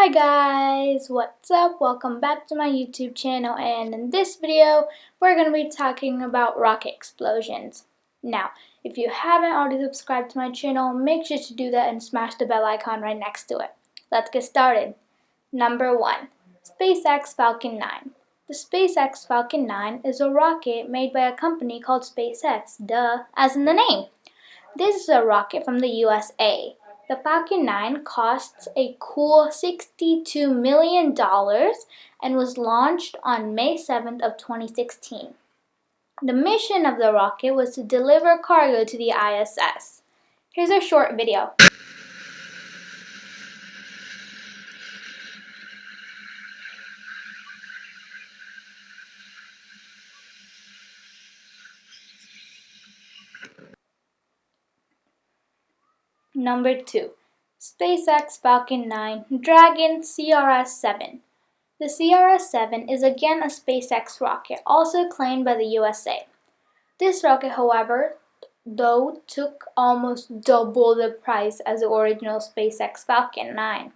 Hi guys, what's up? Welcome back to my YouTube channel, and in this video we're going to be talking about rocket explosions. Now, if you haven't already subscribed to my channel, make sure to do that and smash the bell icon right next to it. Let's get started. Number 1. SpaceX Falcon 9. The SpaceX Falcon 9 is a rocket made by a company called SpaceX, duh, as in the name. This is a rocket from the USA. The Falcon 9 costs a cool $62 million and was launched on May 7th of 2016. The mission of the rocket was to deliver cargo to the ISS. Here's a short video. Number 2. SpaceX Falcon 9 Dragon CRS-7. The CRS-7 is again a SpaceX rocket, also claimed by the USA. This rocket, however, took almost double the price as the original SpaceX Falcon 9.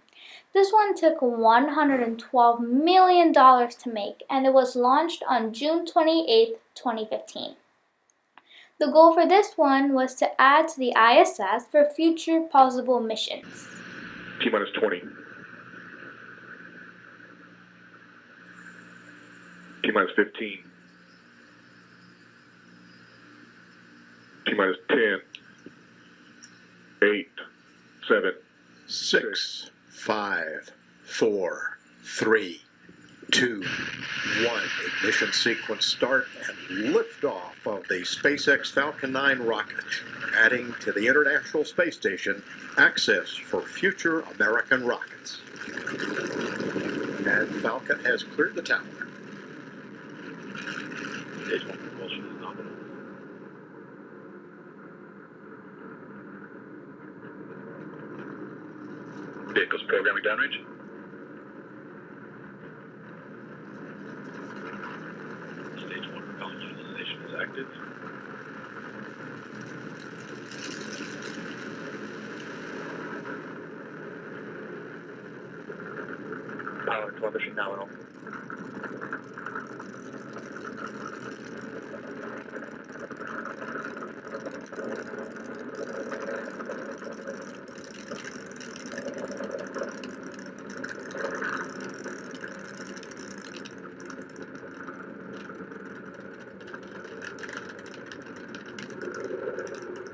This one took $112 million to make, and it was launched on June 28, 2015. The goal for this one was to add to the ISS for future possible missions. T-minus 20. T-minus 15. T-minus 10. 8. 7. 6, 5, 4, 3, 2, 1. Ignition sequence start and liftoff of the SpaceX Falcon 9 rocket, adding to the International Space Station access for future American rockets. And Falcon has cleared the tower. Stage 1 propulsion is nominal. Vehicles programming downrange. Stage 1 propellant utilization is active. Power and telemetry nominal.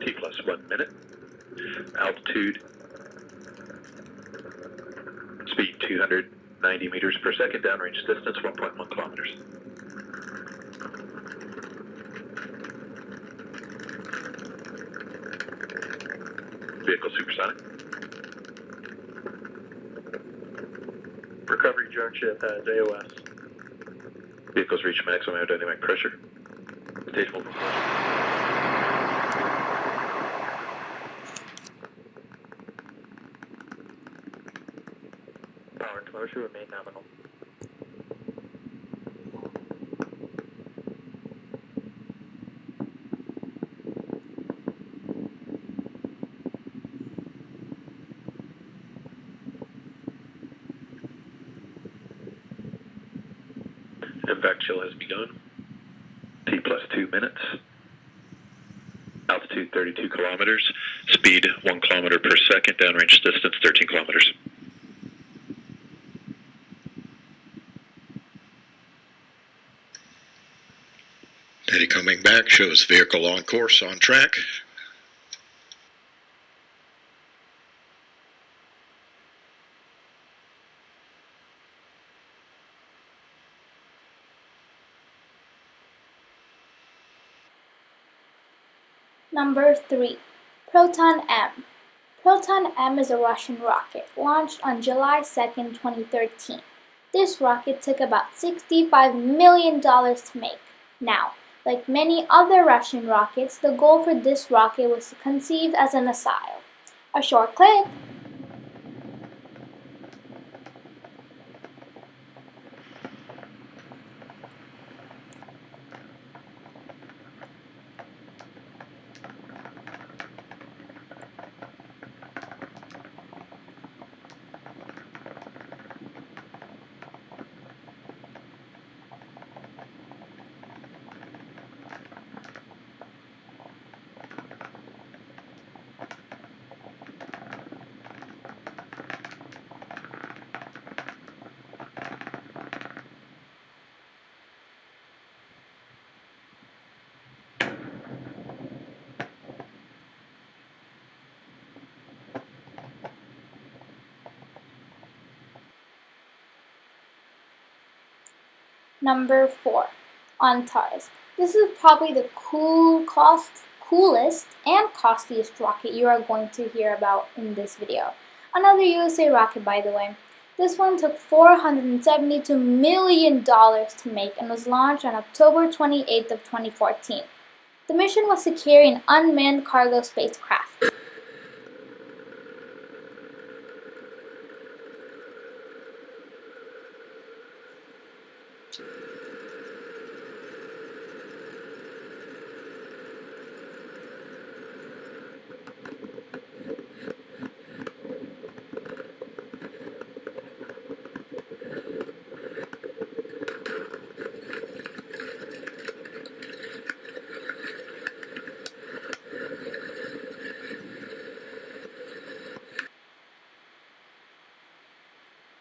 T plus 1 minute. Altitude. Speed 290 meters per second. Downrange distance 1.1 kilometers. Vehicle supersonic. Recovery drone ship has AOS. Vehicles reach maximum aerodynamic pressure. Stage 1 propulsion. Power and telemetry remain nominal. Impact chill has begun. T plus 2 minutes. Altitude 32 kilometers. Speed 1 kilometer per second. Downrange distance 13 kilometers. Data coming back shows vehicle on course, on track. Number 3. Proton M. Proton M is a Russian rocket launched on July 2nd, 2013. This rocket took about $65 million to make. Now, like many other Russian rockets, the goal for this rocket was conceived as a missile. A short clip. Number 4, Antares. This is probably the coolest and costliest rocket you are going to hear about in this video. Another USA rocket, by the way. This one took $472 million to make and was launched on October 28th of 2014. The mission was to carry an unmanned cargo spacecraft.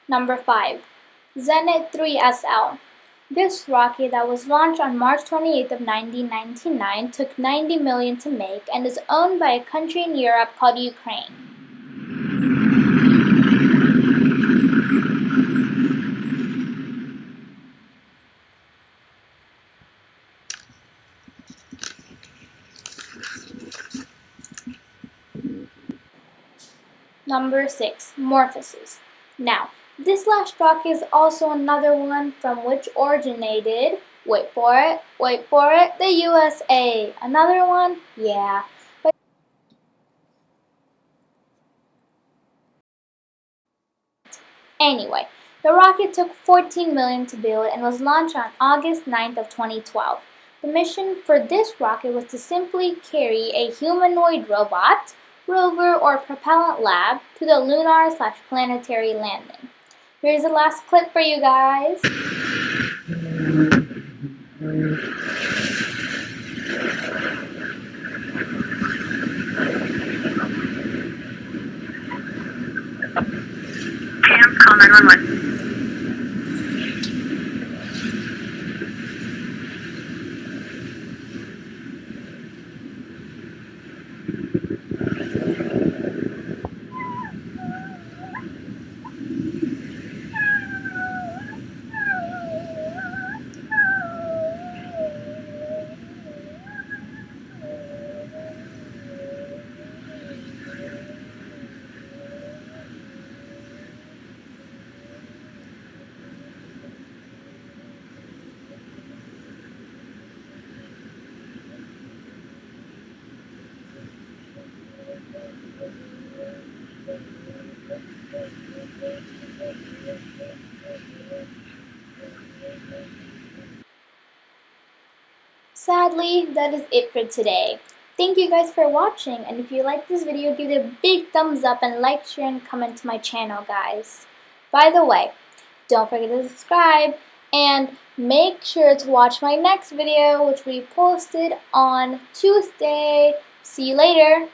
Number 5, Zenit 3SL. This rocket that was launched on March 28th of 1999 took $90 million to make and is owned by a country in Europe called Ukraine. Number 6, Morphesus. Now, this last rocket is also another one from which originated, wait for it, the USA. Another one? Yeah. But anyway, the rocket took $14 million to build and was launched on August 9th of 2012. The mission for this rocket was to simply carry a humanoid robot, rover, or propellant lab to the lunar/planetary landing. Here's the last clip for you guys. Cam, call 911. Sadly, that is it for today. Thank you guys for watching, and if you like this video, give it a big thumbs up and like, share, and comment to my channel, guys. By the way, don't forget to subscribe, and make sure to watch my next video, which will be posted on Tuesday. See you later!